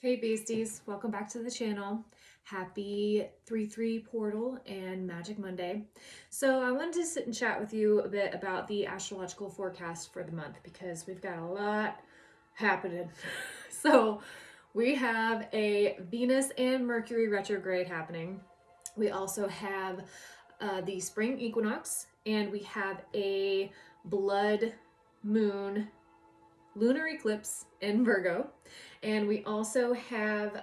Hey beasties, welcome back to the channel. Happy 3/3 portal and Magic Monday. So I wanted to sit and chat with you a bit about the astrological forecast for the month because we've got a lot happening. So we have a Venus and Mercury retrograde happening. We also have the spring equinox, and we have a blood moon lunar eclipse in Virgo. And we also have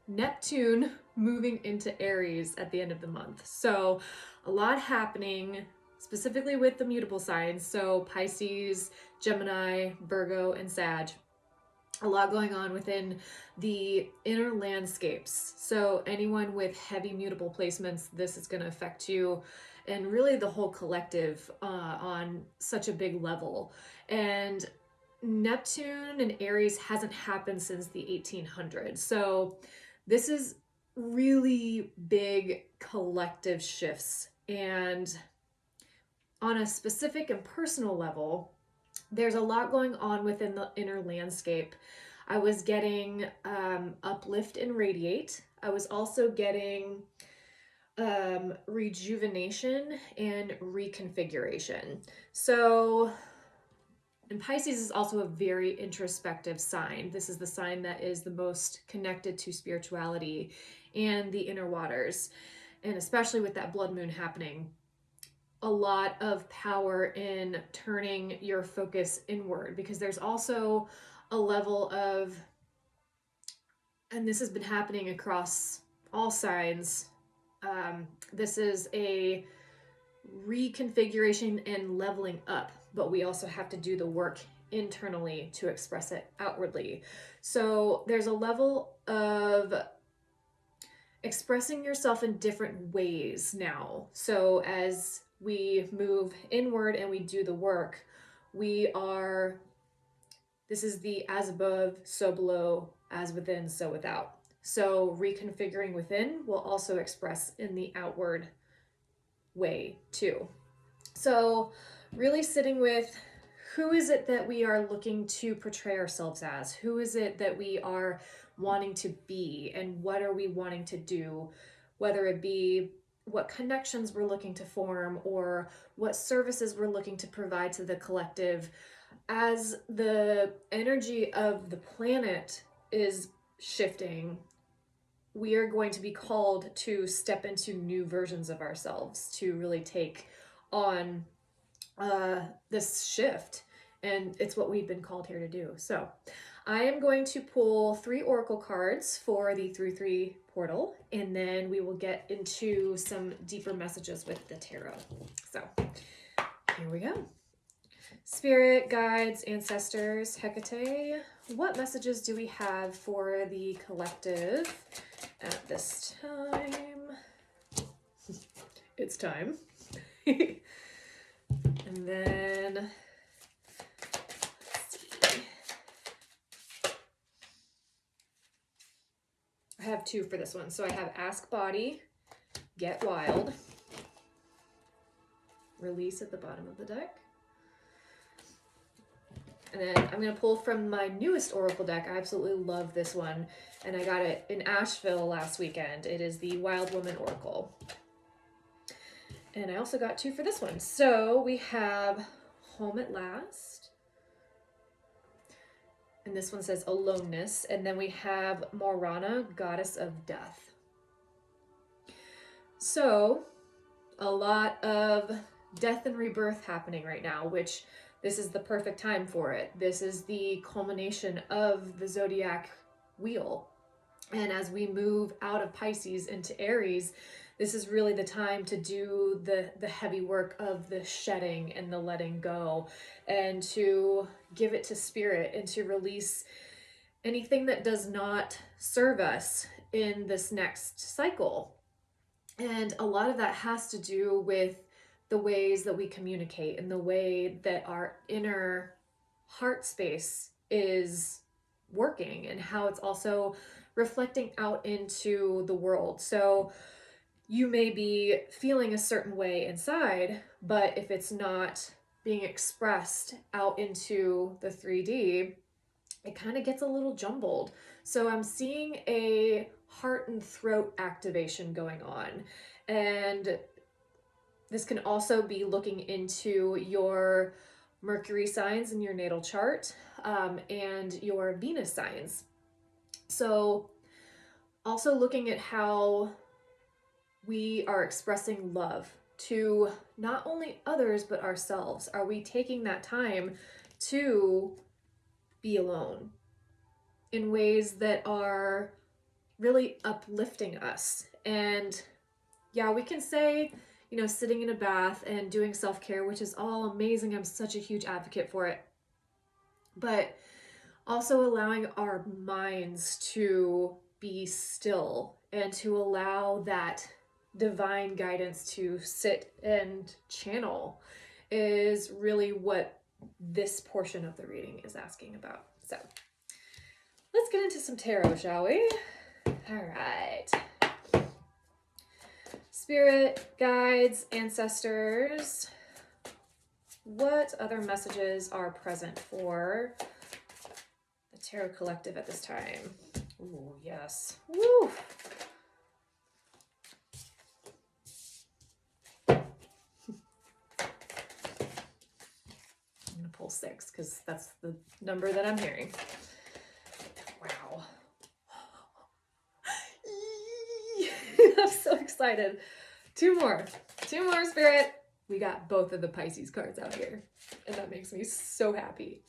Neptune moving into Aries at the end of the month. So a lot happening specifically with the mutable signs. So Pisces, Gemini, Virgo, and Sag. A lot going on within the inner landscapes. So anyone with heavy mutable placements, this is going to affect you and really the whole collective on such a big level. And Neptune and Aries hasn't happened since the 1800s. So this is really big collective shifts. And on a specific and personal level, there's a lot going on within the inner landscape. I was getting uplift and radiate. I was also getting rejuvenation and reconfiguration. So, and Pisces is also a very introspective sign. This is the sign that is the most connected to spirituality and the inner waters. And especially with that blood moon happening, a lot of power in turning your focus inward, because there's also a level of, and this has been happening across all signs, this is a reconfiguration and leveling up, but we also have to do the work internally to express it outwardly. So there's a level of expressing yourself in different ways now. So as we move inward and we do the work, this is the as above, so below, as within, so without. So reconfiguring within will also express in the outward way too. So really sitting with, who is it that we are looking to portray ourselves as? Who is it that we are wanting to be, and what are we wanting to do? Whether it be what connections we're looking to form or what services we're looking to provide to the collective. As the energy of the planet is shifting, we are going to be called to step into new versions of ourselves to really take on this shift. And it's what we've been called here to do. So I am going to pull 3 oracle cards for the 3/3 portal, and then we will get into some deeper messages with the tarot. So here we go. Spirit, guides, ancestors, Hecate, what messages do we have for the collective at this time? It's time. And then, let's see. I have 2 for this one. So I have Ask Body, Get Wild, Release at the bottom of the deck. And then I'm going to pull from my newest oracle deck. I absolutely love this one, and I got it in Asheville last weekend. It is the Wild Woman Oracle. And I also got 2 for this one. So we have Home at Last. And this one says Aloneness. And then we have Morana, Goddess of Death. So a lot of death and rebirth happening right now, which this is the perfect time for it. This is the culmination of the zodiac wheel. And as we move out of Pisces into Aries, this is really the time to do the heavy work of the shedding and the letting go, and to give it to spirit and to release anything that does not serve us in this next cycle. And a lot of that has to do with the ways that we communicate and the way that our inner heart space is working, and how it's also reflecting out into the world. So you may be feeling a certain way inside, but if it's not being expressed out into the 3D, it kind of gets a little jumbled. So I'm seeing a heart and throat activation going on. And this can also be looking into your Mercury signs in your natal chart, and your Venus signs. So also looking at how we are expressing love to not only others, but ourselves. Are we taking that time to be alone in ways that are really uplifting us? And yeah, we can say, sitting in a bath and doing self-care, which is all amazing. I'm such a huge advocate for it. But also allowing our minds to be still and to allow that divine guidance to sit and channel is really what this portion of the reading is asking about. So let's get into some tarot, shall we? All right. Spirit, guides, ancestors, what other messages are present for the Tarot Collective at this time? Ooh, yes. Woo! I'm going to pull 6 because that's the number that I'm hearing. Wow. I'm so excited. Two more, Spirit. We got both of the Pisces cards out here, and that makes me so happy.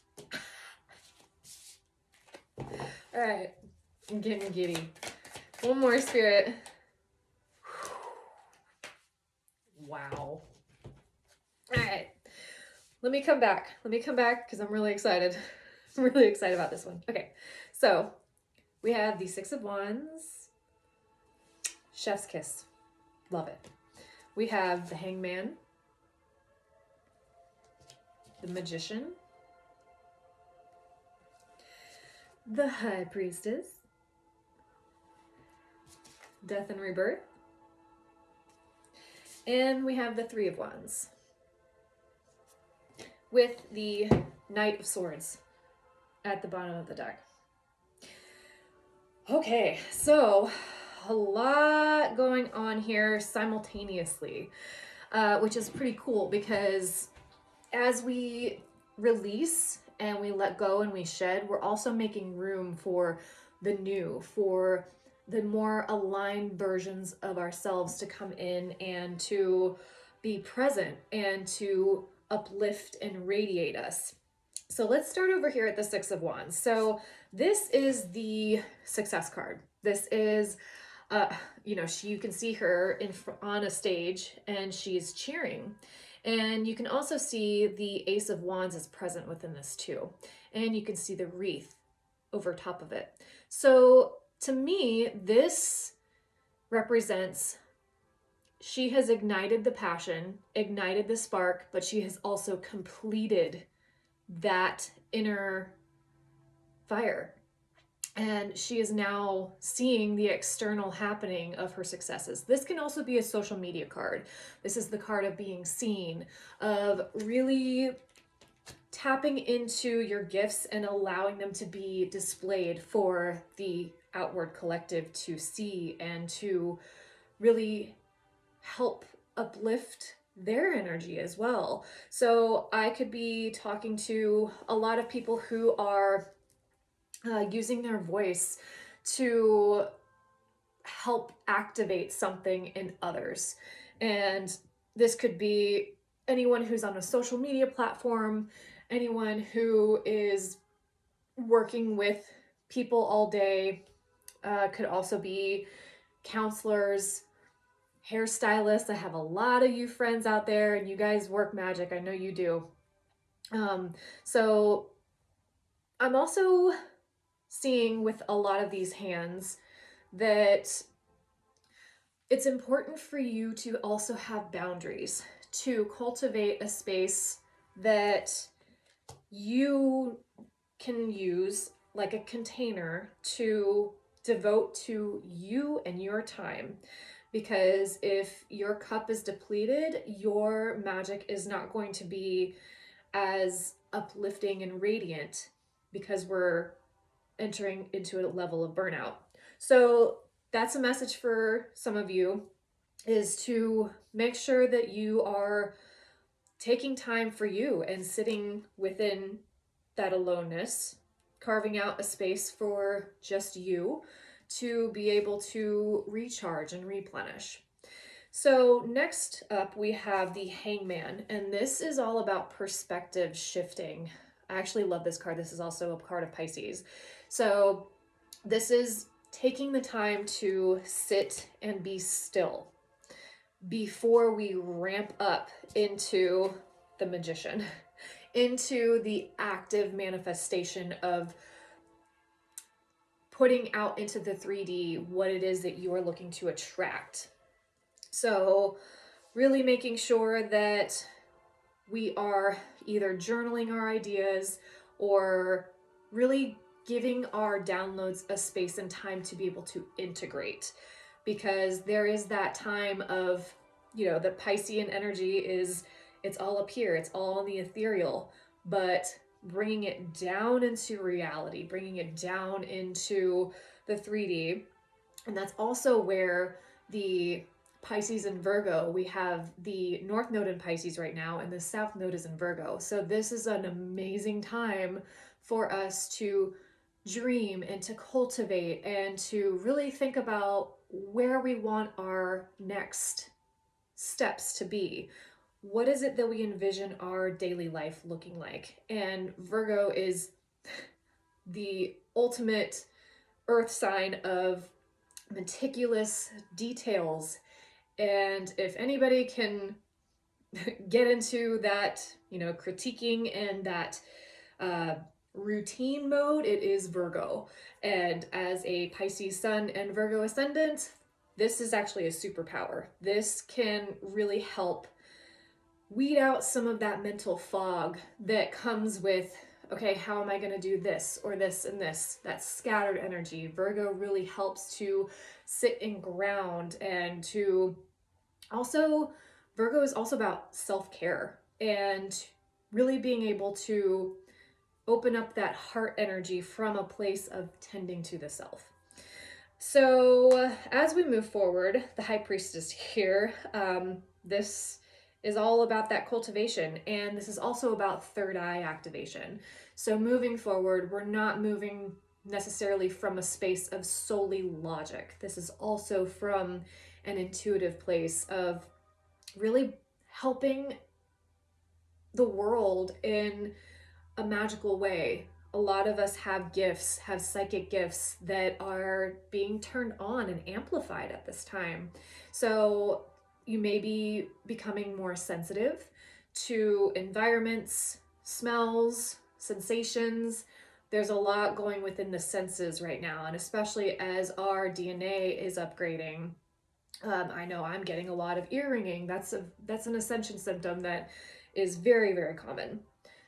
All right, I'm getting giddy. One more, Spirit. Wow. All right, let me come back because I'm really excited. I'm really excited about this one. Okay, so we have the 6 of Wands, Chef's Kiss, love it. We have the Hangman, the Magician, the High Priestess, Death and Rebirth, and we have the 3 of Wands with the Knight of Swords at the bottom of the deck. Okay, so a lot going on here simultaneously, which is pretty cool because as we release and we let go and we shed, we're also making room for the new, for the more aligned versions of ourselves to come in and to be present and to uplift and radiate us. So let's start over here at the 6 of Wands. So this is the success card. This is, you can see her on a stage and she's cheering. And you can also see the Ace of Wands is present within this too. And you can see the wreath over top of it. So to me, this represents she has ignited the passion, ignited the spark, but she has also completed that inner fire. And she is now seeing the external happening of her successes. This can also be a social media card. This is the card of being seen, of really tapping into your gifts and allowing them to be displayed for the outward collective to see and to really help uplift their energy as well. So I could be talking to a lot of people who are using their voice to help activate something in others. And this could be anyone who's on a social media platform, anyone who is working with people all day, could also be counselors, hairstylists. I have a lot of you friends out there and you guys work magic. I know you do. So I'm also seeing with a lot of these hands that it's important for you to also have boundaries, to cultivate a space that you can use like a container to devote to you and your time. Because if your cup is depleted, your magic is not going to be as uplifting and radiant because we're entering into a level of burnout. So that's a message for some of you, is to make sure that you are taking time for you and sitting within that aloneness, carving out a space for just you to be able to recharge and replenish. So next up, we have the Hangman, and this is all about perspective shifting. I actually love this card. This is also a card of Pisces. So this is taking the time to sit and be still before we ramp up into the Magician, into the active manifestation of putting out into the 3D what it is that you are looking to attract. So really making sure that we are either journaling our ideas or really giving our downloads a space and time to be able to integrate, because there is that time of, the Piscean energy it's all up here, it's all in the ethereal, but bringing it down into reality, bringing it down into the 3D. And that's also where the Pisces and Virgo, we have the North Node in Pisces right now, and the South Node is in Virgo. So this is an amazing time for us to dream and to cultivate and to really think about where we want our next steps to be. What is it that we envision our daily life looking like? And Virgo is the ultimate earth sign of meticulous details. And if anybody can get into that, critiquing and that routine mode, it is Virgo. And as a Pisces sun and Virgo ascendant, this is actually a superpower. This can really help weed out some of that mental fog that comes with, okay, how am I going to do this or this and this? That scattered energy. Virgo really helps to sit and ground, and to also, Virgo is also about self-care and really being able to open up that heart energy from a place of tending to the self. So as we move forward, the High Priestess here, this is all about that cultivation, and this is also about third eye activation. So moving forward, we're not moving necessarily from a space of solely logic. This is also from an intuitive place of really helping the world in a magical way. A lot of us have gifts, have psychic gifts that are being turned on and amplified at this time. So you may be becoming more sensitive to environments, smells, sensations. There's a lot going within the senses right now, and especially as our DNA is upgrading. I know I'm getting a lot of ear ringing. That's an ascension symptom that is very, very common.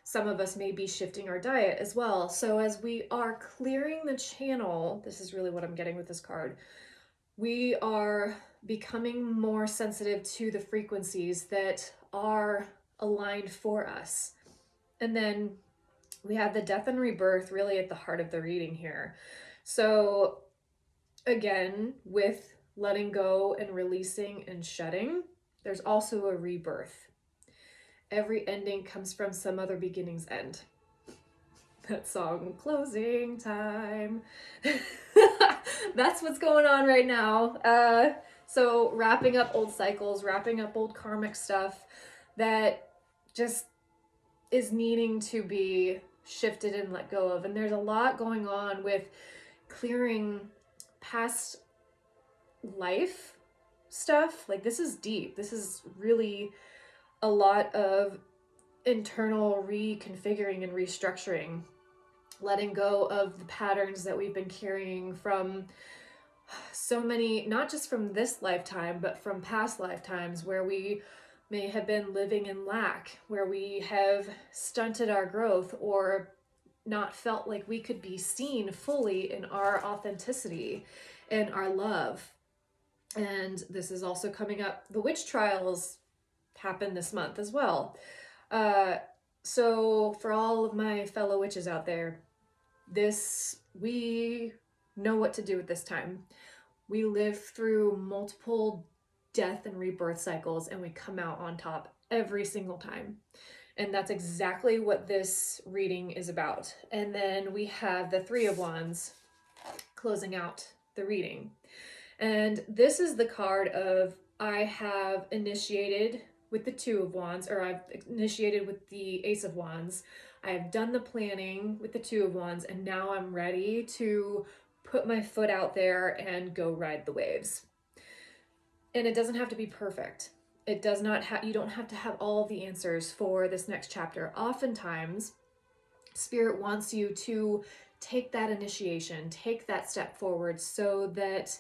Some of us may be shifting our diet as well. So as we are clearing the channel, this is really what I'm getting with this card, we are becoming more sensitive to the frequencies that are aligned for us. And then we have the death and rebirth really at the heart of the reading here. So again, with letting go and releasing and shedding, there's also a rebirth. Every ending comes from some other beginning's end. That song, Closing Time. That's what's going on right now. So wrapping up old cycles, wrapping up old karmic stuff that just is needing to be shifted and let go of. And there's a lot going on with clearing past life stuff. Like, this is deep. This is really a lot of internal reconfiguring and restructuring, letting go of the patterns that we've been carrying from so many, not just from this lifetime, but from past lifetimes where we may have been living in lack, where we have stunted our growth or not felt like we could be seen fully in our authenticity and our love. And this is also coming up. The witch trials happen this month as well. So for all of my fellow witches out there, this we know what to do at this time. We live through multiple death and rebirth cycles, and we come out on top every single time. And that's exactly what this reading is about. And then we have the Three of Wands closing out the reading. And this is the card of, I have initiated with the Two of Wands, or I've initiated with the Ace of Wands. I have done the planning with the Two of Wands, and now I'm ready to put my foot out there and go ride the waves. And it doesn't have to be perfect. It does not have, you don't have to have all the answers for this next chapter. Oftentimes, Spirit wants you to take that initiation, take that step forward so that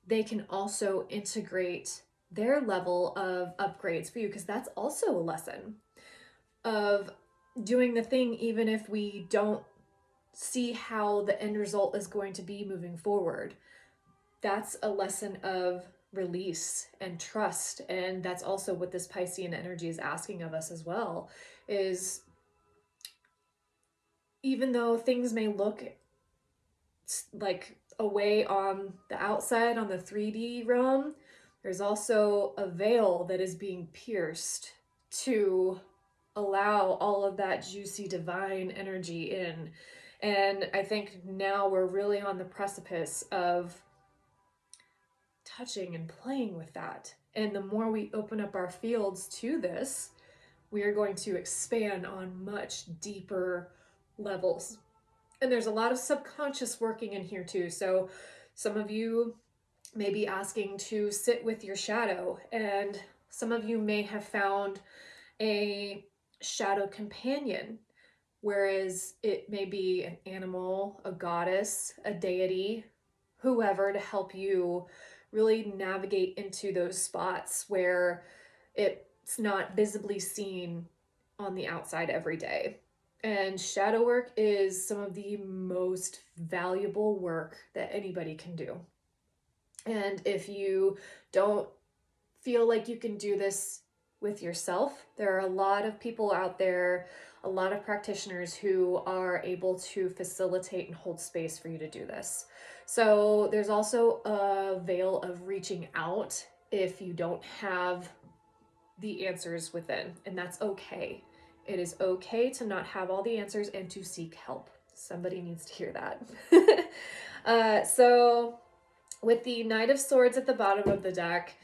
they can also integrate their level of upgrades for you, because that's also a lesson of doing the thing even if we don't see how the end result is going to be moving forward. That's a lesson of release and trust, and that's also what this Piscean energy is asking of us as well, is even though things may look like away on the outside, on the 3D realm, there's also a veil that is being pierced to allow all of that juicy divine energy in. And I think now we're really on the precipice of touching and playing with that. And the more we open up our fields to this, we are going to expand on much deeper levels. And there's a lot of subconscious working in here too. So some of you may be asking to sit with your shadow, and some of you may have found a shadow companion, whereas it may be an animal, a goddess, a deity, whoever, to help you really navigate into those spots where it's not visibly seen on the outside every day. And shadow work is some of the most valuable work that anybody can do. And if you don't feel like you can do this with yourself, there are a lot of people out there, a lot of practitioners who are able to facilitate and hold space for you to do this. So there's also a veil of reaching out if you don't have the answers within, and that's okay. It is okay to not have all the answers and to seek help. Somebody needs to hear that. So with the Knight of Swords at the bottom of the deck,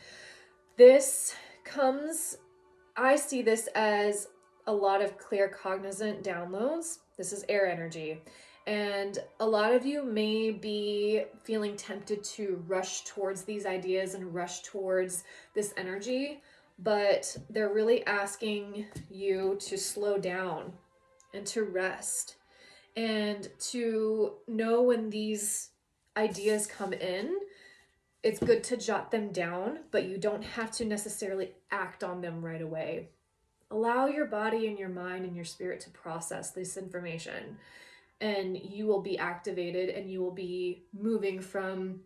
this comes, I see this as a lot of clear cognizant downloads. This is air energy. And a lot of you may be feeling tempted to rush towards these ideas and rush towards this energy, but they're really asking you to slow down and to rest and to know when these ideas come in. It's good to jot them down, but you don't have to necessarily act on them right away. Allow your body and your mind and your spirit to process this information, and you will be activated and you will be moving from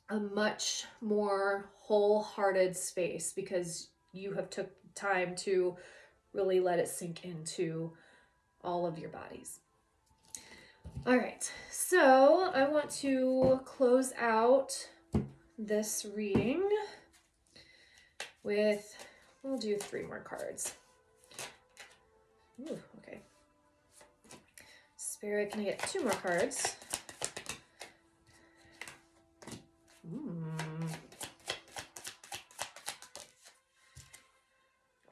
a much more wholehearted space because you have took time to really let it sink into all of your bodies. All right, so I want to close out this reading with, we'll do 3 more cards. Ooh, okay. Spirit, can I get 2 more cards?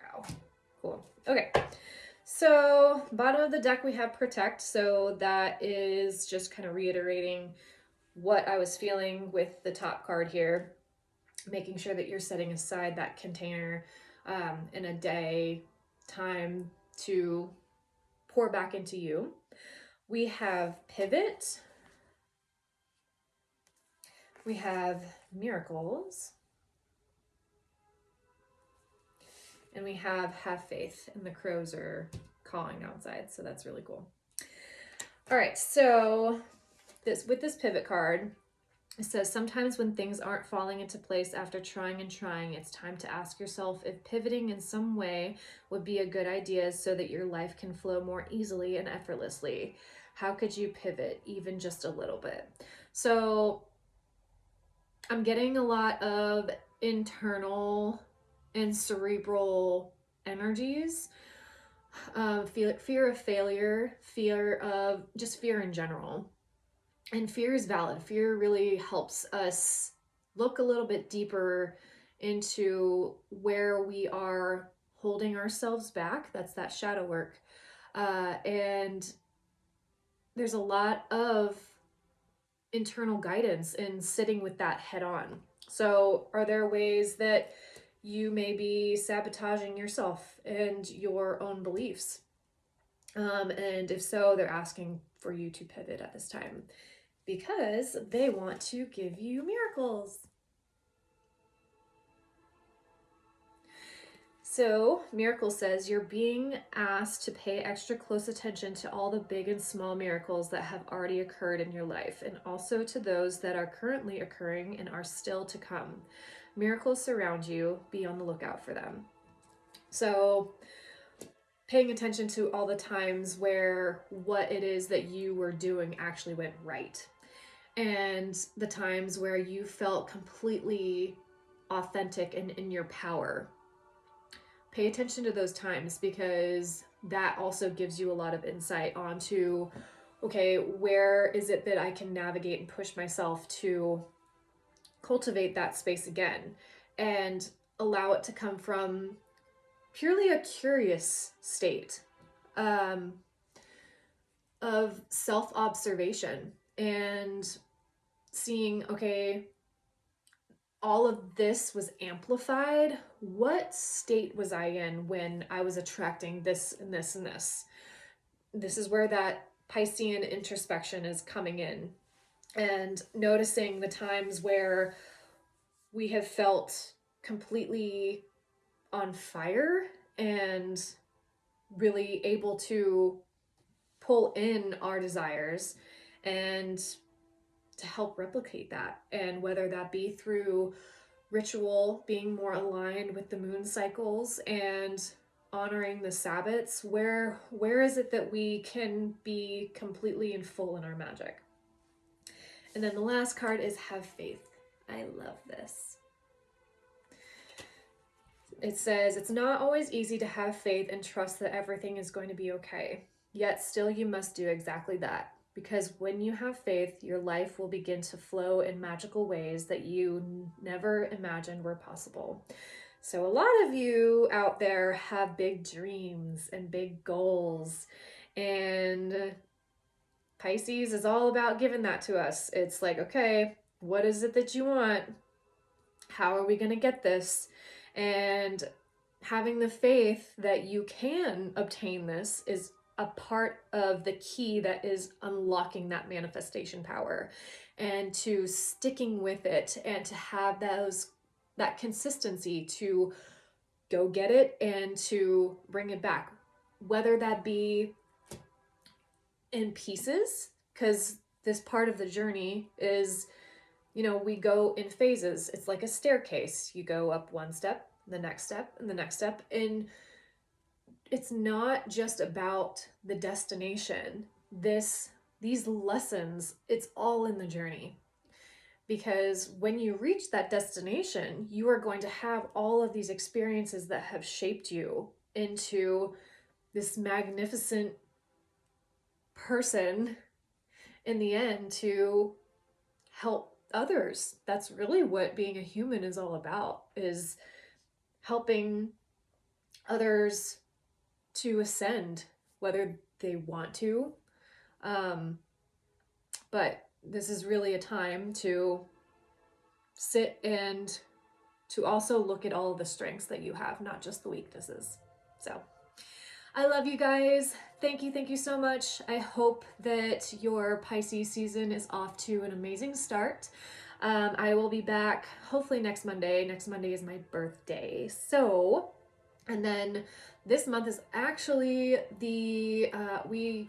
Wow, cool. Okay, so bottom of the deck we have Protect, so that is just kind of reiterating what I was feeling with the top card here, making sure that you're setting aside that container in a day time to pour back into you. We have Pivot. We have Miracles. And we have Faith, and the crows are cawing outside, so that's really cool. All right, so with this Pivot card, it says, sometimes when things aren't falling into place after trying and trying, it's time to ask yourself if pivoting in some way would be a good idea so that your life can flow more easily and effortlessly. How could you pivot even just a little bit? So I'm getting a lot of internal and cerebral energies, fear of failure, fear of just fear in general. And fear is valid. Fear really helps us look a little bit deeper into where we are holding ourselves back. That's that shadow work. And there's a lot of internal guidance in sitting with that head on. So, are there ways that you may be sabotaging yourself and your own beliefs? And if so, they're asking for you to pivot at this time because they want to give you miracles. So, Miracle says you're being asked to pay extra close attention to all the big and small miracles that have already occurred in your life, and also to those that are currently occurring and are still to come. Miracles surround you. Be on the lookout for them. So, paying attention to all the times where what it is that you were doing actually went right, and the times where you felt completely authentic and in your power. Pay attention to those times because that also gives you a lot of insight onto, okay, where is it that I can navigate and push myself to cultivate that space again and allow it to come from purely a curious state of self-observation and seeing, okay, all of this was amplified. What state was I in when I was attracting this and this and this? This is where that Piscean introspection is coming in, and noticing the times where we have felt completely on fire and really able to pull in our desires and to help replicate that. And whether that be through ritual, being more aligned with the moon cycles and honoring the Sabbats, where is it that we can be completely and full in our magic? And then the last card is have faith. I love this. It says, it's not always easy to have faith and trust that everything is going to be okay. Yet still you must do exactly that. Because when you have faith, your life will begin to flow in magical ways that you never imagined were possible. So a lot of you out there have big dreams and big goals, and Pisces is all about giving that to us. It's like, okay, what is it that you want? How are we going to get this? And having the faith that you can obtain this is a part of the key that is unlocking that manifestation power, and to sticking with it and to have that consistency to go get it and to bring it back, whether that be in pieces, because this part of the journey is, we go in phases. It's like a staircase. You go up one step, the next step, and the next step, and it's not just about the destination. These lessons, it's all in the journey. Because when you reach that destination, you are going to have all of these experiences that have shaped you into this magnificent person in the end to help others. That's really what being a human is all about, is helping others to ascend, whether they want to. But this is really a time to sit and to also look at all of the strengths that you have, not just the weaknesses. So I love you guys. Thank you so much. I hope that your Pisces season is off to an amazing start. I will be back hopefully next Monday. Next Monday is my birthday. And then this month is actually we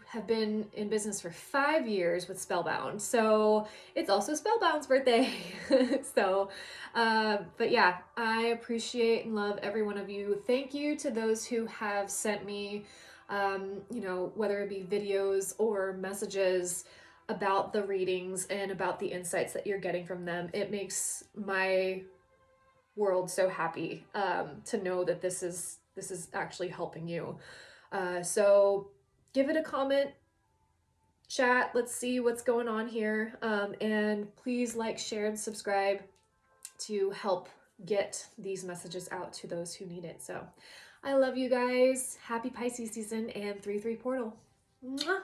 have been in business for 5 years with Spellbound. So it's also Spellbound's birthday. But yeah, I appreciate and love every one of you. Thank you to those who have sent me you know, whether it be videos or messages about the readings and about the insights that you're getting from them. It makes my world so happy to know that this is actually helping you. So give it a comment, chat, let's see what's going on here, and please like, share, and subscribe to help get these messages out to those who need it. So I love you guys. Happy Pisces season and 3-3 portal. Mwah!